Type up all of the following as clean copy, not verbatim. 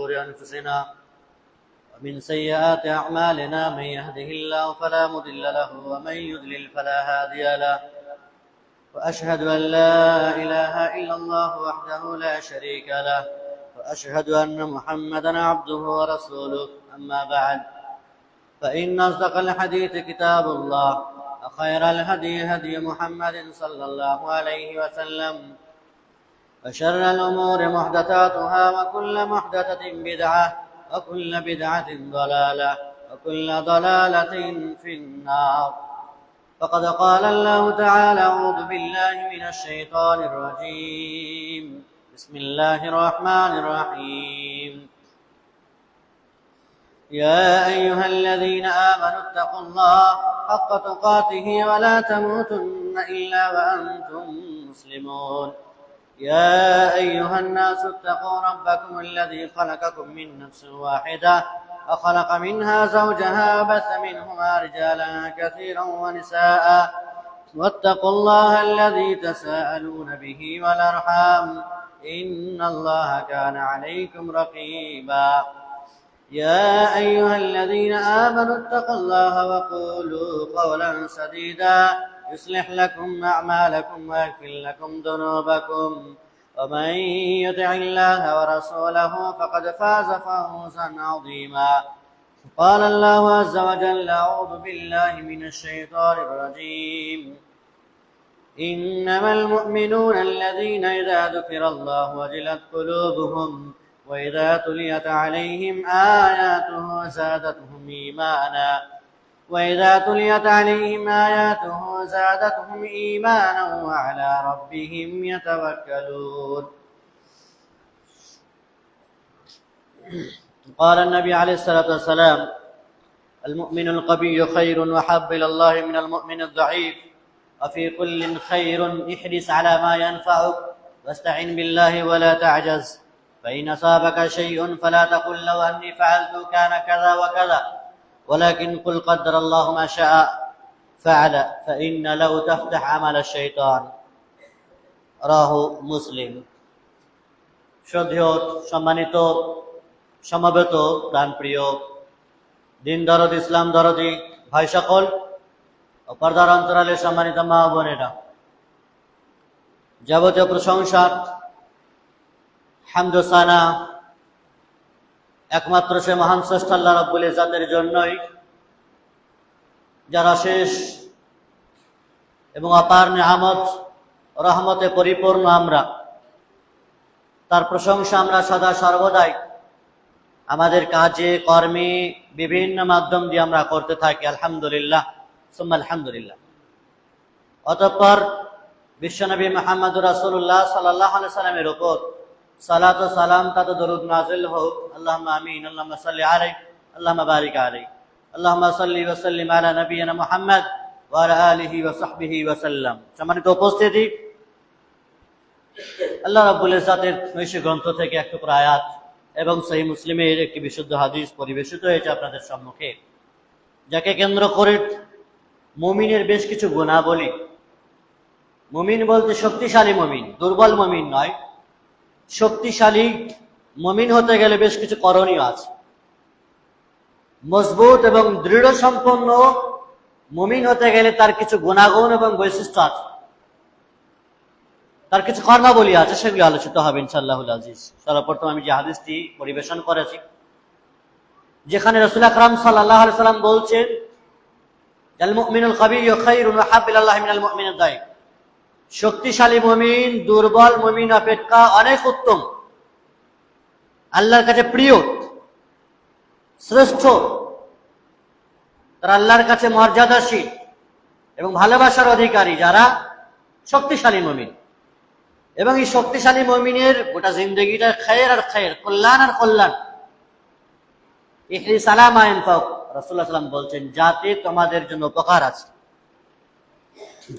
شرور أنفسنا ومن سيئات أعمالنا. من يهده الله فلا مضل له ومن يضلل فلا هادي له. وأشهد أن لا إله إلا الله وحده لا شريك له وأشهد أن محمدا عبده ورسوله. أما بعد، فإن أصدق الحديث كتاب الله، وخير الهدي هدي محمد صلى الله عليه وسلم، وشر الأمور محدثاتها، وكل محدثة بدعة، وكل بدعة ضلالة، وكل ضلالة في النار. فقد قال الله تعالى: أعوذ بالله من الشيطان الرجيم. بسم الله الرحمن الرحيم. يا أيها الذين آمنوا اتقوا الله حق تقاته ولا تموتن إلا وأنتم مسلمون. يا أيها الناس اتقوا ربكم الذي خلقكم من نفس واحدة وخلق منها زوجها وبث منهما رجالا كثيرا ونساء، واتقوا الله الذي تساءلون به والأرحام، إن الله كان عليكم رقيبا. يا أيها الذين آمنوا اتقوا الله وقولوا قولا سديدا يصلح لكم أعمالكم ويغفر لكم ذنوبكم، ومن يطع الله ورسوله فقد فاز فوزا عظيما. قال الله عز وجل: أعوذ بالله من الشيطان الرجيم. إنما المؤمنون الذين إذا ذكر الله وجلت قلوبهم وإذا تليت عليهم آياته زادتهم إيمانا وعلى ربهم يتوكلون. قال النبي عليه الصلاة والسلام: المؤمن القوي خير وحب إلى الله من المؤمن الضعيف، وفي كل خير احرص على ما ينفعك واستعن بالله ولا تعجز، فإن أصابك شيء فلا تقل لو أني فعلت كان كذا وكذا، ولكن قل قدر الله ما شاء فعل، فإن لو تفتح عمل الشيطان. রাহু মুসলিম। শ্রদ্ধেয়, সম্মানিত, সমবেত, প্রাণপ্রিয়, দিন দরদ, ইসলাম দরদি ভাই সকল ও পর্দার অন্তরালে সম্মানিত মা বোনেরা, যাবতীয় প্রশংসা, হামদ ও সানা একমাত্র সে মহান শ্রেষ্ঠ আল্লাহ রাব্বুল ইজ্জাতের জন্যই, যারা শেষ এবং অপার নিয়ামত রহমতে পরিপূর্ণ। আমরা তার প্রশংসা আমরা সদা সর্বদাই আমাদের কাজে কর্মে বিভিন্ন মাধ্যম দিয়ে আমরা করতে থাকি। আলহামদুলিল্লাহ, সুম্মা আলহামদুলিল্লাহ। অতঃপর বিশ্বনবী মুহাম্মদুর রাসূলুল্লাহ সাল্লাল্লাহু আলাইহি সাল্লামের উপর সালাত ও সালাম তথা দরুদ নাযিল হোক। আল্লাহুম্মা আমিন। আল্লাহুম্মা সাল্লি আলাইহি, আল্লাহুম্মা বারিক আলাইহি, আল্লাহুম্মা সাল্লি ওয়া সাল্লিম আলা নাবিয়িনা মুহাম্মদ ওয়া আলা আলিহি ওয়া সাহবিহি ওয়া সাল্লাম। সম্মানিত উপস্থিতি, আল্লাহ রাব্বুল ইজ্জাতের ঐশী গ্রন্থ থেকে এক টুকরা আয়াত এবং সহিহ মুসলিমের একটি বিশুদ্ধ হাদিস পরিবেশিত হয়েছে আপনাদের সম্মুখে, যাকে কেন্দ্র করে মুমিনের বেশ কিছু গুণাবলী। মুমিন বলতে শক্তিশালী মুমিন, দুর্বল মুমিন নয়। শক্তিশালী মুমিন হতে গেলে বেশ কিছু করণীয় আছে। মজবুত এবং দৃঢ় সম্পন্ন মুমিন হতে গেলে তার কিছু গুণাগুণ এবং বৈশিষ্ট্য আছে, তার কিছু কর্মাবলী আছে, সেগুলি আলোচিত হবে ইনশাআল্লাহুল আজিজ। সর্বপ্রথম আমি যে হাদিসটি পরিবেশন করেছি, যেখানে রাসূল আকরাম সাল্লাল্লাহু আলাইহি সাল্লাম বলছেন, আল মুমিনুল কাবিয়্যু খায়রুন ওয়া হাব্বু ইলাল্লাহি মিনাল মুমিনিদ দাঈফ। শক্তিশালী মুমিন দুর্বল মুমিন অপেক্ষা অনেক উত্তম, আল্লাহর কাছে প্রিয়, শ্রেষ্ঠ, তারা আল্লাহর কাছে মর্যাদাশীল এবং ভালোবাসার অধিকারী যারা শক্তিশালী মুমিন। এবং এই শক্তিশালী মুমিনের গোটা জিন্দেগিটা খায়ের আর খায়ের, কল্যাণ আর কল্যাণ। ইহরিস আলা মা ইয়ানফাউক, রাসূলুল্লাহ সাল্লাল্লাহু আলাইহি ওয়াসাল্লাম বলছেন, যাতে তোমাদের জন্য উপকার আছে,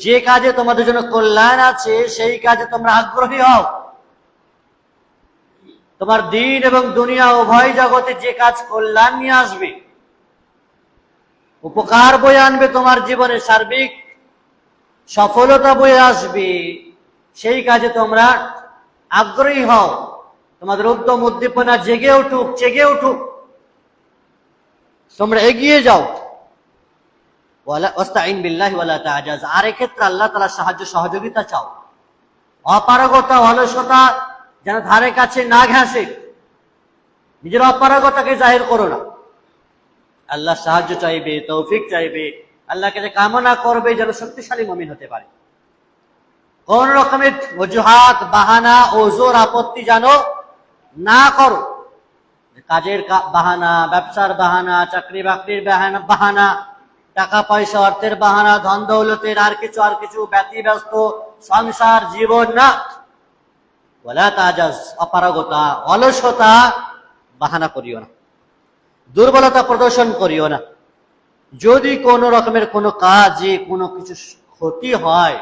যে কাজে তোমাদের জন্য কল্যাণ আছে সেই কাজে তোমরা আগ্রহী হও। তোমার দিন এবং দুনিয়া উভয় জগতে যে কাজ কল্যাণ নিয়ে আসবে, উপকার বয়ে আনবে, তোমার জীবনে সার্বিক সফলতা বয়ে আসবে, সেই কাজে তোমরা আগ্রহী হও। তোমাদের উদ্যম উদ্দীপনা জেগে উঠুক, জেগে উঠুক, তোমরা এগিয়ে যাও। ওয়াস্তাইন বিল্লাহি ওয়ালা তা'জাজ, আর এক্ষেত্রে আল্লাহ তাআলার সাহায্য সহযোগিতা চাও। অপারগতা, অলসতা যেন ধারে কাছে না ঘেঁষে, নিজের অপারগতাকে জাহির করো না। আল্লাহ সাহায্য চাইবে, তৌফিক চাইবে, আল্লাহকে যে কামনা করবে যেন শক্তিশালী মুমিন হতে পারে। কোন রকমের অজুহাত, বাহানা, ওজোর, আপত্তি যেন না করো। কাজের বাহানা, ব্যবসার বাহানা, চাকরি বাকরির বাহানা, টাকা পয়সা অর্থের বাহানা, ধন দৌলতের আর কিছু ব্যতিব্যস্ত সংসার জীবন না। ওয়ালা তাজাজ, অপারগতা, অলসতা বাহানা করিও না, দুর্বলতা প্রদর্শন করিও না। যদি কোন রকমের কোনো কাজে কোনো কিছু ক্ষতি হয়,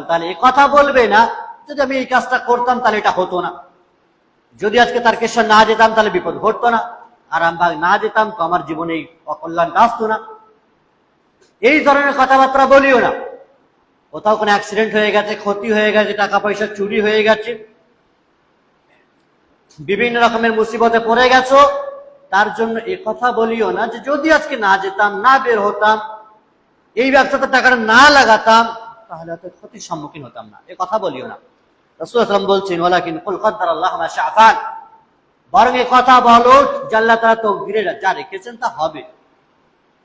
তাহলে এই কথা বলবে না যদি আমি এই কাজটা করতাম তাহলে এটা হতো না, যদি আজকে তারকেশ্বর না যেতাম তাহলে বিপদ ঘটতো না, আরামবাগ না যেতাম তো আমার জীবনে এই অকল্যাণটা আসতো না। এই ধরনের কথাবার্তা বলিও না। কোথাও কোনো অ্যাক্সিডেন্ট হয়ে গেছে, ক্ষতি হয়ে গেছে, টাকা পয়সা চুরি হয়ে গেছে, বিভিন্ন রকমের মুসিবতে পড়ে গেছো, তার জন্য এ কথা বলিও না যে যদি আজকে না যেতাম, না বের হতাম, এই ব্যবসাতে টাকাটা না লাগাতাম তাহলে হয়তো ক্ষতির সম্মুখীন হতাম না, এ কথা বলিও না। রাসূলুল্লাহ সাল্লাল্লাহু আলাইহি ওয়াসাল্লাম বলছেন, ওয়ালাকিন কুল কাদ্দারাল্লাহু মা শাআ ফাআল, বরং এ কথা বলো যে আল্লাহ তাআলা তাকদীরে যা রেখেছেন তা হবে।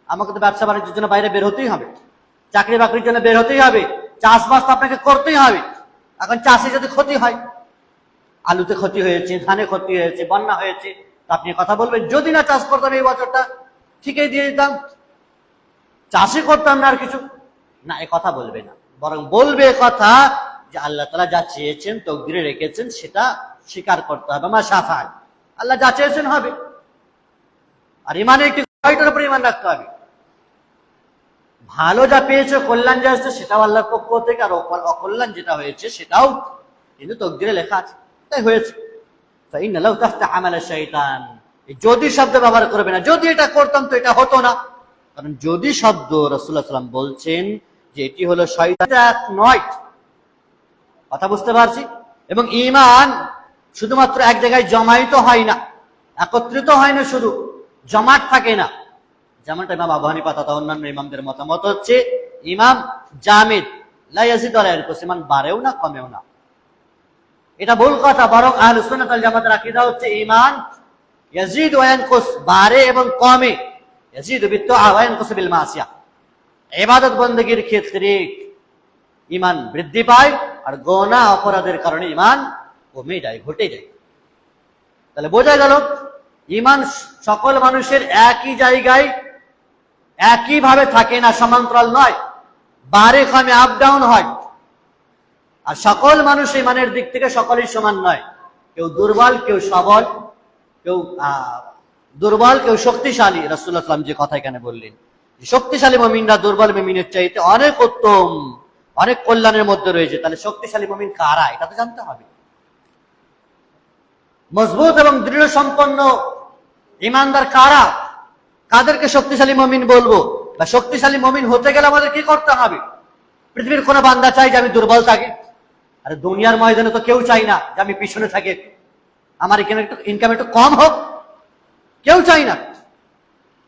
আমাকে তো ব্যবসা বাণিজ্যের জন্য বাইরে বের হতেই হবে, চাকরি বাকরির জন্য বের হতেই হবে, চাষবাস তো আপনাকে করতেই হবে। এখন চাষে যদি ক্ষতি হয়, আলুতে ক্ষতি হয়েছে, ধানে ক্ষতি হয়েছে, বন্যা হয়েছে, তা আপনি কথা বলবেন যদি না চাষ করতাম এই বছরটা ঠিকই দিয়ে দিতাম, চাষই করতাম না আর কিছু না, এ কথা বলবে না। বরং বলবে কথা যে আল্লাহ তাআলা যা চেয়েছেন, তাকদীরে রেখেছেন, সেটা স্বীকার করতে হবে। মা শাআ ফাআল, আল্লাহ যা চেয়েছেন হবে। আর ইমানে একটি কয়টার উপর ইমান রাখতে হবে। ভালো যা পেয়েছে, কল্যাণ যা আসছে সেটাও আল্লাহর পক্ষ থেকে, আর অকল্যাণ যেটা হয়েছে সেটাও কিন্তু তাকদীরে লেখা আছে, তাই হয়েছে। ফাইন্না লাউ তাফতা আমাল শাইতান, যদি শব্দ ব্যবহার করবে না, যদি এটা করতাম তো এটা হতো না। কারণ যদি শব্দ, রাসূলুল্লাহ সাল্লাল্লাহু আলাইহি ওয়াসাল্লাম বলছেন যে এটি হলো শয়তান নয়, কথা বুঝতে পারছি। এবং ঈমান শুধুমাত্র এক জায়গায় জমায়েত হয় না, একত্রিত হয় না, শুধু জমাট থাকে না। যেমনটা ইমাম আবু হানিফা তথা অন্যান্য ইমামদের মতামত হচ্ছে ইমাম জামিদ, লা ইয়াজিদু ওয়া লা ইয়ানকুস, ঈমান বাড়েও না কমেও না, এটা ভুল কথা। বরং আহলুস সুন্নাত ওয়াল জামাতের আকীদা হচ্ছে ঈমান ইয়াজিদু ওয়া ইয়ানকুস, বাড়ে এবং কমে। ইয়াজিদু বিত্তাআ ওয়া ইয়ানকুসু বিল মাসিয়া, ইবাদত বندگির ক্ষেত্রে ঈমান বৃদ্ধি পায়, আর গুনাহ অপরাধের কারণে ঈমান কমে যায়, ঘটে যায়। তাহলে বোঝা গেল ঈমান সকল মানুষের একই জায়গায় একইভাবে থাকে না, সমান্তরাল নয়, বাড়ে কমে, আপ ডাউন হয়। আর সকল মানুষ ঈমানের দিক থেকে সকলেই সমান নয়, কেউ দুর্বল, কেউ সবল, কেউ দুর্বল, কেউ শক্তিশালী। রাসূলুল্লাহ সাল্লাল্লাহু আলাইহি ওয়াসাল্লাম যে কথা এখানে বললেন, শক্তিশালী মুমিনরা দুর্বল মুমিনের চাইতে অনেক উত্তম, অনেক কল্যাণের মধ্যে রয়েছে। তাহলে শক্তিশালী মুমিন কারা, এটা তো জানতে হবে। মজবুত এবং দৃঢ় সম্পন্ন ঈমানদার কারা, কাদেরকে শক্তিশালী মুমিন বলবো, বা শক্তিশালী মুমিন হতে গেলে আমাদের কি করতে হবে? পৃথিবীর কোন বান্দা চাই যে আমি দুর্বল থাকি? আরে দুনিয়ার ময়দানে তো কেউ চাই না যে আমি পিছনে থাকি, আমার এখানে একটু ইনকাম একটু কম হোক, কেউ চাই না।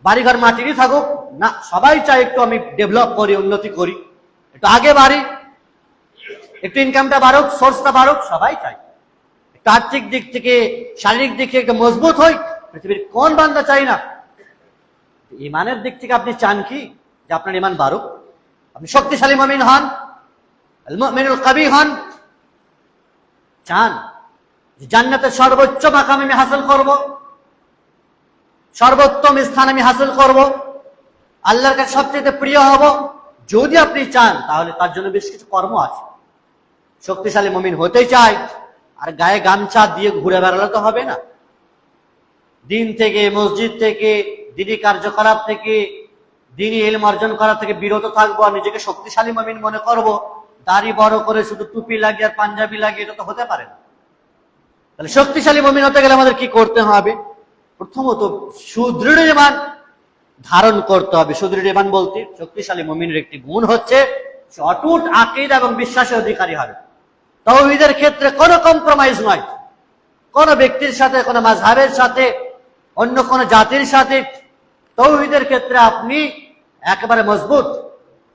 বাড়িঘর মাটিরই থাকুক না, সবাই চাই একটু আমি ডেভেলপ করি, উন্নতি করি, একটু আগে বাড়ি, একটু ইনকামটা বাড়ুক, সোর্সটা বাড়ুক, সবাই চাই। একটু আর্থিক দিক থেকে, শারীরিক দিক থেকে একটু মজবুত হই, পৃথিবীর কোন বান্দা চাই না? ইমানের দিক থেকে আপনি চান কি যে আপনার ইমান বাড়ুক, আপনি শক্তিশালী মুমিন হন, আল মুমিনুল কবি হন, চান যে জান্নাতের সর্বোচ্চ মাকাম আমি হাসিল করব, সর্বোত্তম স্থান আমি হাসিল করব, আল্লাহর কাছে সবচেয়ে প্রিয় হব। যদি আপনি চান তাহলে তার জন্য বেশ কিছু কর্ম আছে। শক্তিশালী মুমিন হতে চাই আর গায়ে গামছা দিয়ে ঘুরে বেড়ালে তো হবে না। দিন থেকে, মসজিদ থেকে, দিনী কার্যকলাপ থেকে, দিনী ইলম অর্জন করা থেকে বিরত থাকবো, আর নিজেকে শক্তিশালী মুমিন মনে করব, দাড়ি বড় করে শুধু টুপি লাগিয়ে আর পাঞ্জাবি লাগিয়ে, এটা তো হতে পারে না। তাহলে শক্তিশালী মুমিন হতে গেলে আমাদের কি করতে হবে? প্রথমত সুদৃঢ় ঈমান ধারণ করতে হবে। সুদৃঢ় ঈমান বলতে শক্তিশালী মুমিনের একটি গুণ হচ্ছে সে অটুট আকীদা এবং বিশ্বাসের অধিকারী হবে। তাওহীদের ক্ষেত্রে কোনো কম্প্রোমাইজ নয়, কোন ব্যক্তির সাথে, কোন মাযহাবের সাথে, অন্য কোন জাতির সাথে। তাওহীদের ক্ষেত্রে আপনি একেবারে মজবুত,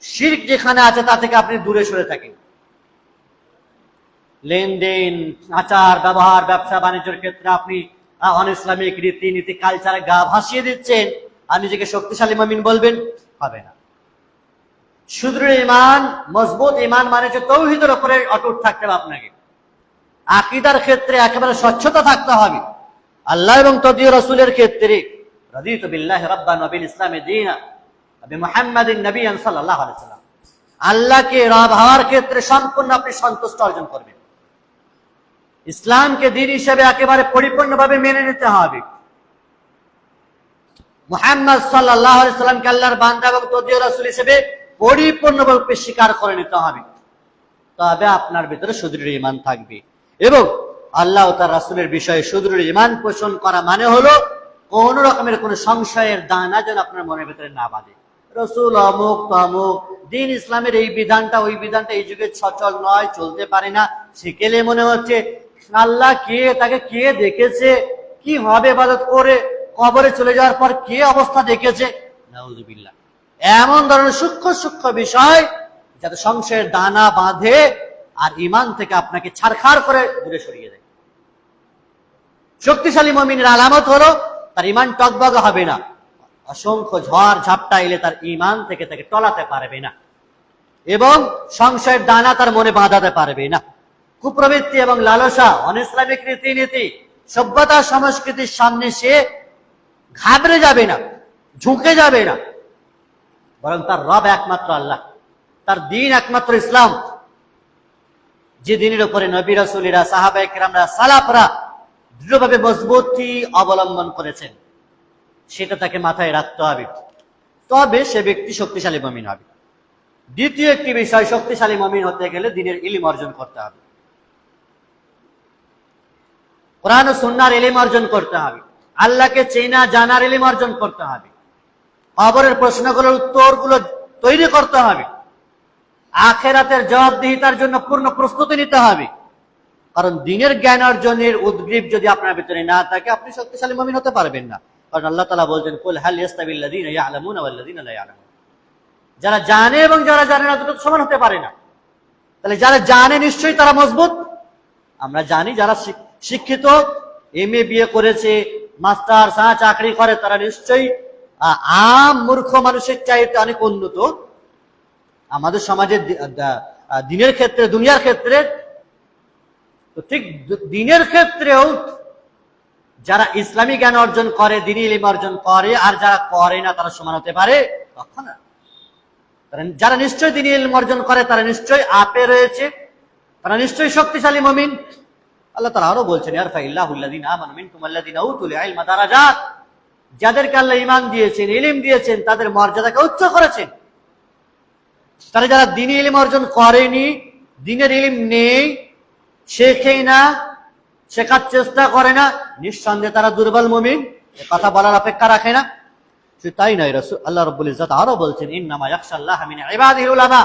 শিরক যেখানে আছে তা থেকে আপনি দূরে সরে থাকেন। লেনদেন, আচার ব্যবহার, ব্যবসা বাণিজ্যের ক্ষেত্রে আপনি অন ইসলামিক রীতিনীতি, কালচারে গা ভাসিয়ে দিচ্ছেন আর নিজেকে শক্তিশালী মুমিন বলবেন, হবে না। সুদৃঢ় ঈমান, মজবুত ঈমান মানে যে তাওহীদের উপরে অটুট থাকতে হবে আপনাকে। আকীদার ক্ষেত্রে একেবারে স্বচ্ছতা থাকতে হবে। আল্লাহ এবং তদীয় রাসূলের ক্ষেত্রে রাদিতু বিল্লাহি রাব্বান ওয়া বিল ইসলামি দীনা ওয়া বিমুহাম্মাদিন নাবিয়্যান সাল্লাল্লাহু আলাইহি ওয়াসাল্লাম। আল্লাহকে রব হওয়ার ক্ষেত্রে সম্পূর্ণ আপনি সন্তুষ্ট অর্জন করবেন। ইসলামকে দ্বীন হিসেবে একেবারে পরিপূর্ণভাবে মেনে নিতে হবে। মুহাম্মদ সাল্লাল্লাহু আলাইহি ওয়াসাল্লামকে আল্লাহর বান্দা এবং তদীয় রাসূল হিসেবে পরিপূর্ণভাবে স্বীকার করে নিতে হবে। তবে আপনার ভিতরে সুদৃঢ় ঈমান থাকবে। এবং আল্লাহ ও তার রাসূলের বিষয়ে সুদৃঢ় ঈমান পোষণ করা মানে হলো কোন রকমের কোন সংশয়ের দানা যেন আপনার মনের ভিতরে না বাঁধে। রাসূল অমুক তমুক, দ্বীন ইসলামের এই বিধানটা ওই বিধানটা এই যুগে সচল নয়, চলতে পারে না। শিখেলে মনে হচ্ছে আল্লাহ কে, তাকে কে দেখেছে, কি হবে ইবাদত করে, কবরে চলে যাওয়ার পর কে অবস্থা দেখেছে, নাউযুবিল্লাহ। এমন ধরনের সূক্ষ্ম সূক্ষ্ম বিষয় যাতে সংশয়ের দানা বাঁধে আর ঈমান থেকে আপনাকে ছারখার করে দূরে সরিয়ে দেয়। শক্তিশালী মুমিনের আলামত হলো তার ঈমান টগবগ হবে না, অসংখ্য ঝড় ঝাপটা এলে তার ঈমান থেকে তাকে টলাতে পারবে না, এবং সংশয়ের দানা তার মনে বাঁধাতে পারবে না। কুপ্রবৃত্তি এবং লালসা, অনিসলামিক রীতিনীতি, সভ্যতা সংস্কৃতির সামনে সে ঘাবড়ে যাবে না, ঝুঁকে যাবে না, বরং তার রব একমাত্র আল্লাহ, তার দ্বীন একমাত্র ইসলাম, যে দ্বীনের উপরে নবী রাসূলেরা, সাহাবায়ে কেরামরা, সালাফরা দৃঢ়ভাবে মজবুতি অবলম্বন করেছেন, সেটা তাকে মাথায় রাখতে হবে। তবে সে ব্যক্তি শক্তিশালী মুমিন হবে। দ্বিতীয় একটি বিষয়, শক্তিশালী মুমিন হতে গেলে দ্বীনের ইলম অর্জন করতে হবে, কোরআন ও সুন্নাহর ইলম অর্জন করতে হবে, আল্লাহকে চেনা জানার ইলম অর্জন করতে হবে, কবরের প্রশ্নগুলোর উত্তরগুলো তৈরি করতে হবে, আখিরাতের জবাবদিহিতার জন্য পূর্ণ প্রস্তুতি নিতে হবে। কারণ দ্বীনের জ্ঞান অর্জনের উদ্গ্রীব যদি আপনার ভিতরে না থাকে, আপনি শক্তিশালী মুমিন হতে পারবেন না। কারণ আল্লাহ তাআলা বলছেন, কুল হাল ইয়াস্তাবিল্লাযীনা ইয়ালামুনা ওয়াল্লাযীনা লা ইয়ালামুন। যারা জানে এবং যারা জানে না দুটো সমান হতে পারে না। তাহলে যারা জানে নিশ্চয়ই তারা মজবুত। আমরা জানি যারা শিক্ষিত, এমএ বিএ করেছে, মাস্টার চাকরি করে, তারা নিশ্চয়ই আম মূর্খ মানুষের চাইতে অনেক উন্নত। আমাদের সমাজে দ্বীনের ক্ষেত্রে, দুনিয়ার ক্ষেত্রে তো ঠিক দ্বীনের ক্ষেত্রেও যারা ইসলামী জ্ঞান অর্জন করে, দ্বীনী ইলম অর্জন করে, আর যারা করে না তারা সমান হতে পারে কখনো না। যারা নিশ্চয়ই দ্বীনী ইলম অর্জন করে তারা নিশ্চয়ই আপে রয়েছে, তারা নিশ্চয়ই শক্তিশালী মুমিন। আল্লাহ তাআলা আরো বলছেন, ইয়ারফাইল্লাহুল্লাযীনা আমানু মিনকুম ওয়াল্লাযীনা উতুল ইলমা দারাজাত। যাদেরকে আল্লাহ ঈমান দিয়েছেন, ইলম দিয়েছেন, তাদের মর্যাদাকে উচ্চ করেছেন। তারা যারা দ্বীনী ইলম অর্জন করেনি, দ্বীনের ইলম নেই, শেখেই না, শেখার চেষ্টা করে না, নিঃসন্দেহে তারা দুর্বল মুমিন, এ কথা বলার অপেক্ষা রাখে না। শুধু তাই নয়, আল্লাহ রাব্বুল ইজ্জত আরো বলছেন, ইন্নামা ইয়াখশাল্লাহা মিন ইবাদিহিল উলামা।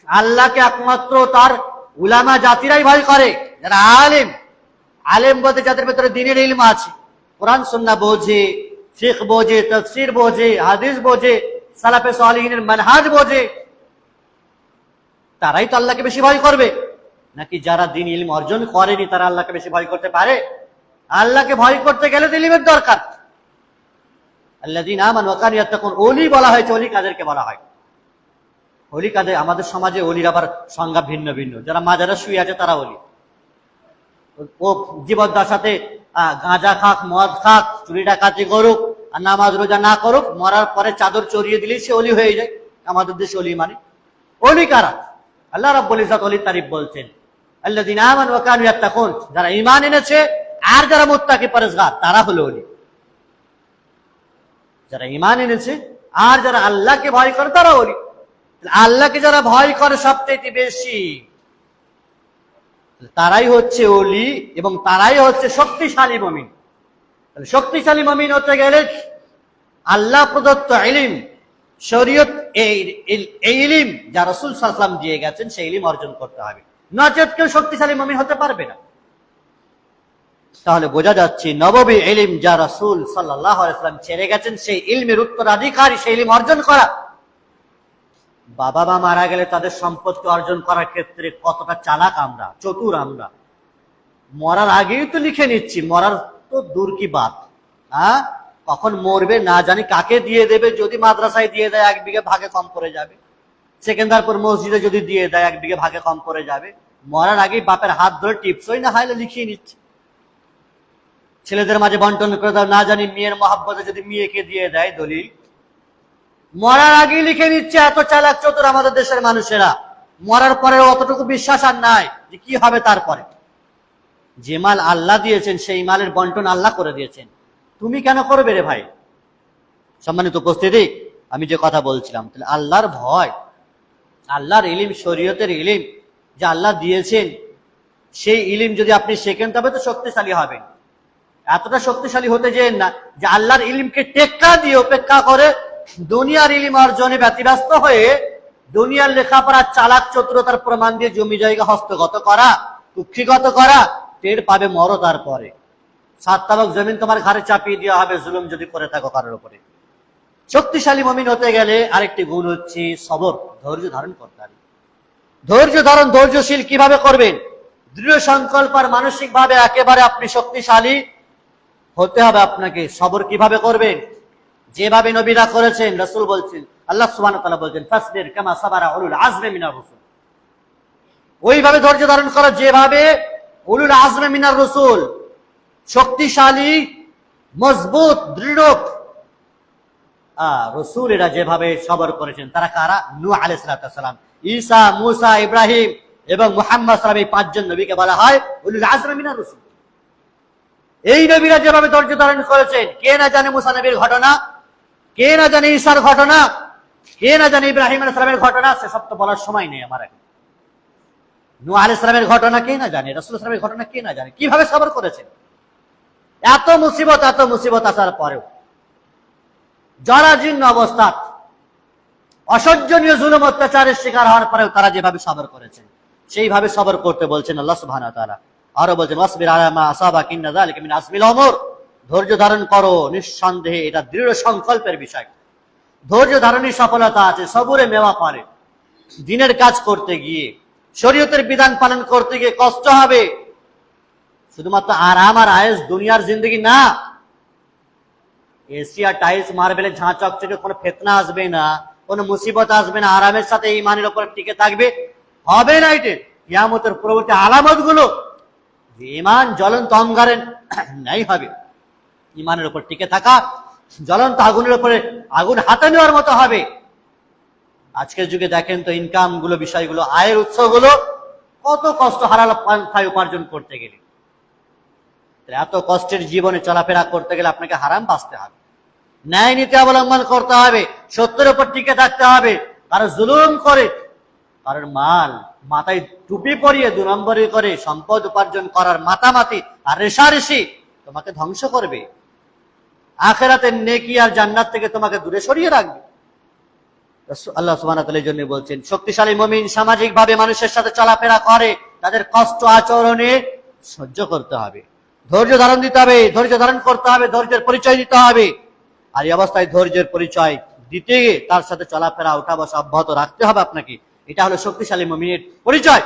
আল্লাহকে একমাত্র তার উলামা জাতিরাই ভয় করে, যারা আলেম। আলেম বলতে যাদের ভিতরে দ্বীনের ইলম আছে, কোরআন সুন্নাহ বোঝে, ফিকহ বোঝে, তাফসীর বোঝে, হাদিস বোঝে, সালাফে সালিহিনের মানহাজ বোঝে, তারাই তো আল্লাহকে বেশি ভয় করবে। নাকি যারা দ্বীন ইলম অর্জন করেনি তারা আল্লাহকে বেশি ভয় করতে পারে? আল্লাহকে ভয় করতে গেলে তো ইলমের দরকার। আল্লাযীনা আমানু ওয়া কানু ইয়াত্তাকুন, ওলি বলা হয়েছে। ওলি কাদেরকে বলা হয়? ওলি কাদের? আমাদের সমাজে ওলির আবার সংজ্ঞা ভিন্ন ভিন্ন। যারা মাজারে শুয়ে আছে তারা ওলি। ও জীবদ্দশাতে গাঁজা খাক, মদ খাক, চুরি ডাকাতি করুক, আর নামাজ রোজা না করুক, মরার পরে চাদর চড়িয়ে দিলেই সে ওলি হয়ে যায়। আমাদের দেশে ওলি মানে ওলি কারা? আল্লাহ রাব্বুল ইজ্জত ওলির তারিফ বলছেন, আল্লাযীনা আমানু ওয়া কানু ইয়াত্তাকুন, যারা ঈমান এনেছে আর যারা মুত্তাকি পরহেজগার, তারা হলো ওলি। যারা ঈমান এনেছে আর যারা আল্লাহকে ভয় করে তারা ওলি। আল্লাহকে যারা ভয় করে সবচেয়ে বেশি, তারাই হচ্ছে ওলি এবং তারাই হচ্ছে শক্তিশালী মুমিন। শক্তিশালী মুমিন হতে গেলে আল্লাহ প্রদত্ত ইলম, শরীয়ত, এই ইলম যা রাসূল সাল্লাল্লাহু আলাইহি ওয়াসাল্লাম দিয়ে গেছেন, সেই ইলম অর্জন করতে হবে। নচেত কেউ শক্তিশালী মুমিন হতে পারবে না। তাহলে বোঝা যাচ্ছে নববী ইলম যা রাসূল সাল্লাল্লাহু আলাইহি ওয়াসাল্লাম ছেড়ে গেছেন, সেই ইলমের উত্তরাধিকারী, সেই ইলম অর্জন করা। বাবা মা মারা গেলে তাদের সম্পত্তি অর্জন করার ক্ষেত্রে কতটা চালাক আমরা, চতুর আমরা। মরার আগেই তো লিখে নিচ্ছি, মরার তো দূর কি বাত, কখন মরবে না জানি, কাকে দিয়ে দেবে। যদি মাদ্রাসায় দিয়ে দেয় 1 বিঘা ভাগে কম পড়ে যাবে, সেকেন্দারপুর মসজিদে যদি দিয়ে দেয় 1 বিঘা ভাগে কম পড়ে যাবে। মরার আগেই বাপের হাত ধরে টিপসই না হাইলে লিখিয়ে নিচ্ছে। ছেলেদের মাঝে বন্টন করে দাও, না জানি মেয়ের মহাব্বতে যদি মেয়েকে দিয়ে দেয় দলিল, মরার আগেই লিখে নিচ্ছে। এত চালাক চতুর আমাদের দেশের মানুষেরা। মরার পরে অতটুকু বিশ্বাস আর নাই যে কি হবে তারপরে। যে মাল আল্লাহ দিয়েছেন সেই মালের বন্টন আল্লাহ করে দিয়েছেন, তুমি কেন করবে রে ভাই? সম্মানিত উপস্থিতি, আমি যে কথা বলছিলাম, তাহলে আল্লাহর ভয়, আল্লাহর ইলিম, শরীয়তের ইলিম যে আল্লাহ দিয়েছেন, সেই ইলিম যদি আপনি শেখেন তবে তো শক্তিশালী হবেন। এতটা শক্তিশালী হতে যেন না যে আল্লাহর ইলিমকে টেক্কা দিয়ে উপেক্ষা করে দুনিয়ার ইলিম অর্জনে ব্যতিব্যস্ত হয়ে দুনিয়ার লেখাপড়ার চালাক চতুরতার প্রমাণ দিয়ে জমি জায়গা হস্তগত করা, কুক্ষিগত করা। টের পাবে মরো তারপরে। 7 তাবক জমিন তোমার ঘাড়ে চাপিয়ে দেওয়া হবে জুলুম যদি করে থাকো কারোর উপরে। শক্তিশালী মুমিন হতে গেলে আরেকটি গুণ হচ্ছে সবর, ধৈর্য ধারণ করতে হবে। ধৈর্য ধারণ, ধৈর্যশীল কিভাবে করবেন? দৃঢ় সংকল্প আর মানসিক ভাবে একেবারে আপনি শক্তিশালী হতে হবে আপনাকে। সবর কিভাবে করবেন? যেভাবে নবীরা করেছেন, রাসূল বলছেন, আল্লাহ সুবহানাহু ওয়া তাআলা বলছেন, ফাসবির কামা সাবারা উলুল আজমি মিনার রাসূল। ওইভাবে ধৈর্য ধারণ করা যেভাবে উলুল আজমি মিনার রাসূল, শক্তিশালী, মজবুত, দৃঢ় রাসূলেরা যেভাবে সবর করেছেন। তারা কারা? নূহ আলাইহিস সালাম, ঈসা, মূসা, ইব্রাহিম এবং মুহাম্মদ সাল্লাল্লাহু আলাইহি ওয়াসাল্লাম, এই 5 জন নবীকে বলা হয় উলুল আজমি মিনার রাসূল। এই নবীরা যেভাবে ধৈর্য ধারণ করেছেন, কে না জানে মূসা নবীর ঘটনা, কে না জানে ঈসার ঘটনা, কে না জানে ইব্রাহিম আলাইহিস সালামের ঘটনা। সেসব তো বলার সময় নেই আমার এখন। নূহ আলাইহিস সালামের ঘটনা কে না জানে, রাসূল সাল্লাল্লাহু আলাইহি ওয়াসাল্লামের ঘটনা কে না জানে, কিভাবে সবর করেছেন। এত মুসিবত আসার পরেও, জরাজীর্ণ অবস্থা, অসহ্যনীয় জুলুম অত্যাচারের শিকার হওয়ার পরেও তারা যেভাবে সবর করেছেন, সেইভাবে সবর করতে বলছেন আল্লাহ সুবহানাহু ওয়া তাআলা। আরো বলছেন, ওয়াসবির আলা মা আসাবাকা ইন্না যালিকা মিন আজমিল উমুর। ধৈর্য ধারণ করো, নিঃসন্দেহে এটা দৃঢ় সংকল্পের বিষয়। ধৈর্য ধারণের সফলতা আছে, সবরে মেওয়া পারে। দিনের কাজ করতে গিয়ে, শরীয়তের বিধান পালন করতে গিয়ে কষ্ট হবে। শুধুমাত্র আরাম আর আয়েশ দুনিয়ার জিন্দগি না। এশিয়া টাইলস মার্বেলের ঝাঁ চকচকে কোনো ফিতনা আসবে না, কোনো মুসিবত আসবে না, আরামের সাথে ঈমানের উপর টিকে থাকবে, হবে না। এটা কিয়ামতের পরবর্তী আলামত গুলো, ঈমান জ্বলন্ত অঙ্গারের নাই হবে। ঈমানের উপর টিকে থাকা জ্বলন্ত আগুনের উপরে আগুন হাতে নেওয়ার মতো হবে। আজকের যুগে দেখেন তো ইনকাম গুলো, বিষয়গুলো, আয়ের উৎসগুলো, কত কষ্ট হারাল পান্থায় উপার্জন করতে গেলে। এত কষ্টের জীবনে চলাফেরা করতে গেলে আপনাকে হারাম বাঁচতে হবে, ন্যায় নীতি অবলম্বন করতে হবে, সত্যের উপর টিকে থাকতে হবে। কারো জুলুম করে, কারোর মাল মাথায় টুপি পরিয়ে 2 নম্বরই করে সম্পদ উপার্জন করার মাতামাতি আর রেশারেশি তোমাকে ধ্বংস করবে। আখিরাতের নেকি আর জান্নাত থেকে তোমাকে দূরে সরিয়ে রাখবে। আল্লাহ সুবহানাহু ওয়া তাআলা এই জন্য বলছেন, শক্তিশালী মুমিন সামাজিক ভাবে মানুষের সাথে চলাফেরা করে, তাদের কষ্ট আচরণে সহ্য করতে হবে, ধৈর্য ধারণ দিতে হবে, ধৈর্য ধারণ করতে হবে, ধৈর্যের পরিচয় দিতে হবে। আর এই অবস্থায় ধৈর্যের পরিচয় দিতে গিয়ে তার সাথে চলাফেরা, উঠা বসা অব্যাহত রাখতে হবে আপনাকে। এটা হলো শক্তিশালী মুমিনের পরিচয়।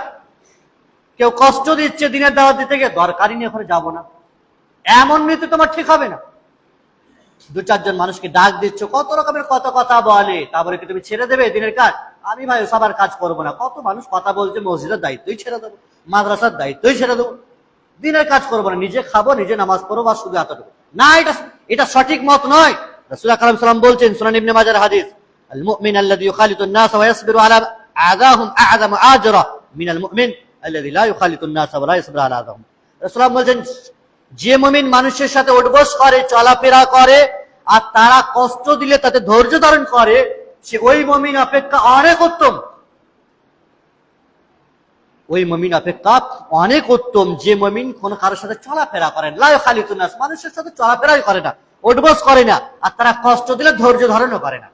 কেউ কষ্ট দিচ্ছে দিনের দাওয়াত দিতে গিয়ে, দরকারই নেই ওখানে যাবো না, এমন নীতি তোমার ঠিক হবে না। 2-4 জন মানুষকে ডাক দিচ্ছ, কত রকমের কত কথা বলে, তারপরে কি তুমি ছেড়ে দেবে দিনের কাজ? আমি ভাই সবার কাজ করবো না। কত মানুষ কথা বলছে, মসজিদের দায়িত্বই ছেড়ে দেবো, মাদ্রাসার দায়িত্বই ছেড়ে দেবো, দিনের কাজ করবো না, নিজে খাবো, নিজে নামাজ পড়বো, বা শুধু এতটুকু না। এটা সঠিক মত নয়। রাসূল আকরাম সাল্লাল্লাহু আলাইহি ওয়াসাল্লাম বলছেন, সুনান ইবনে মাজাহর হাদিস, আল মুমিন আল্লাযী ইউখালিতুন নাস ওয়া ইয়াসবিরু আলা আযাহুম আ'যামু আজরা মিনাল মুমিন আল্লাযী লা ইউখালিতুন নাস ওয়া লা ইয়াসবিরু আলা আযাহুম। রাসূল বলছেন, যে মুমিন মানুষের সাথে উঠবস করে, চলাফেরা করে, আর তারা কষ্ট দিলে তাতে ধৈর্য ধারণ করে, সে ওই মুমিন অপেক্ষা অনেক উত্তম। ওই মুমিন অপেক্ষা অনেক উত্তম যে মুমিন কোন কারোর সাথে চলাফেরা করেন, লা ইউখালিতুন নাস, মানুষের সাথে চলাফেরাই করে না, উঠবস করে না, আর তারা কষ্ট দিলে ধৈর্য ধারণও করে না।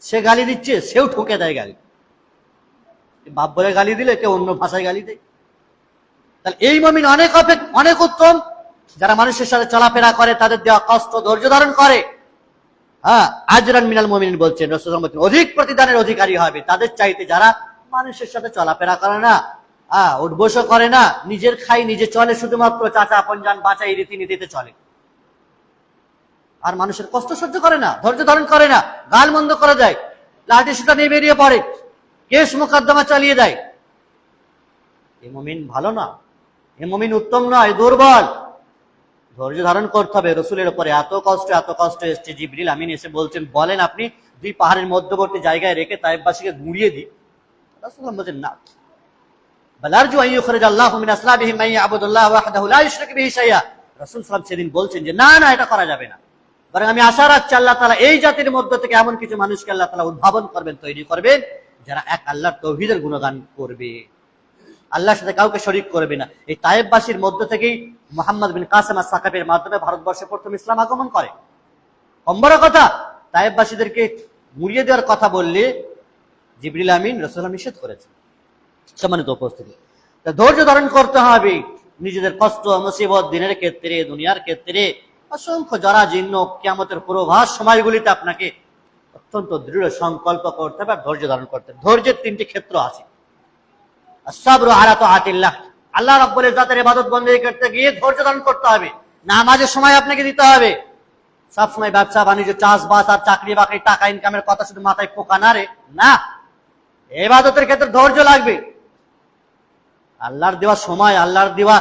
সে গালি দিচ্ছে, সেও ঠুকে দেয় গালি। বাপ বলে গালি দিলে, কেউ অন্য ভাষায় গালি দেয়। তাহলে এই মুমিন অনেক উত্তম, যারা মানুষের সাথে চলাফেরা করে, তাদের দেওয়া কষ্ট ধৈর্য ধারণ করে। হ্যাঁ, আজরান মিনাল মুমিনিন বলছেন রাসূলুল্লাহ, অধিক প্রতিদানের অধিকারী হবে তাদের চাইতে যারা মানুষের সাথে চলাফেরা করে না, উঠবসও করে না, নিজের খাই নিজে চলে, শুধুমাত্র চাচা আপন জান বাঁচাই রীতিনীতিতে চলে, আর মানুষের কষ্ট সহ্য করে না, ধৈর্য ধারণ করে না, গাল মন্দ করে দেয়, লাঠি সুটা নিয়ে বেরিয়ে পড়ে, কেস মোকদ্দমা চালিয়ে দেয়। এই মুমিন ভালো না, এই মুমিন উত্তম নয়, দুর্বল। ধৈর্য ধারণ করতে হবে। রসুলের উপরে এত কষ্ট এসছে, জিবরিল আমিন এসে বলছেন, বলেন আপনি দুই পাহাড়ের মধ্যবর্তী জায়গায় রেখে তায়েফবাসীকে গুঁড়িয়ে দিই। রাসূলুল্লাহ বলেন না, বালারজু আন ইউখরিজ আল্লাহু মিন আসলাবিহিম মান ইয়াবুদুল্লাহ ওয়াহদাহু লা ইউশরিকু বিহি শাইআ। রাসূল সাল্লাল্লাহু আলাইহি সেদিন বলছেন যে না, এটা করা যাবে না, বরং আমি আশা রাখছি আল্লাহ তাআলা এই জাতির মধ্য থেকে এমন কিছু মানুষকে আল্লাহ তাআলা উদ্ভাবন করবেন, তৈরি করবেন, যারা এক আল্লাহর তাওহীদের গুণগান করবে, আল্লাহর সাথে কাউকে শরীক করবে না। এই তায়েফবাসীর মধ্য থেকেই মুহাম্মদ বিন কাসেম আস-সাকাফির মাধ্যমে ভারতবর্ষে প্রথম ইসলাম আগমন করে। বড় কথা, তায়েফবাসীদেরকে মুড়িয়ে দেওয়ার কথা বললে জিবরিল আমিন রাসূলুল্লাহ নিষেধ করেছেন। সম্মানিত উপস্থিতি, ধৈর্য ধারণ করতে হবে। নিজেদের কষ্ট মুসিবত দিনের ক্ষেত্রে, দুনিয়ার ক্ষেত্রে, অসংখ্য জরাজীর্ণ কিয়ামতের পূর্বাভাস সময়গুলিতে আপনাকে অত্যন্ত দৃঢ় সংকল্প করতে হবে, ধৈর্য ধারণ করতে হবে। ধৈর্যের তিনটি ক্ষেত্র আছে। আস-সাবরু আলা তাআতিল্লাহ, আল্লাহ রাব্বুল ইজ্জাতের ইবাদত বন্দেগী করতে গিয়ে ধৈর্য ধারণ করতে হবে। নামাজের সময় আপনাকে দিতে হবে। সব সময় ব্যবসা বাণিজ্য, চাষবাস আর চাকরি বাকরি, টাকা ইনকামের কথা শুধু মাথায় পোকা না রে, না, ইবাদতের ক্ষেত্রে ধৈর্য লাগবে। আল্লাহর দেওয়া সময়, আল্লাহর দেওয়া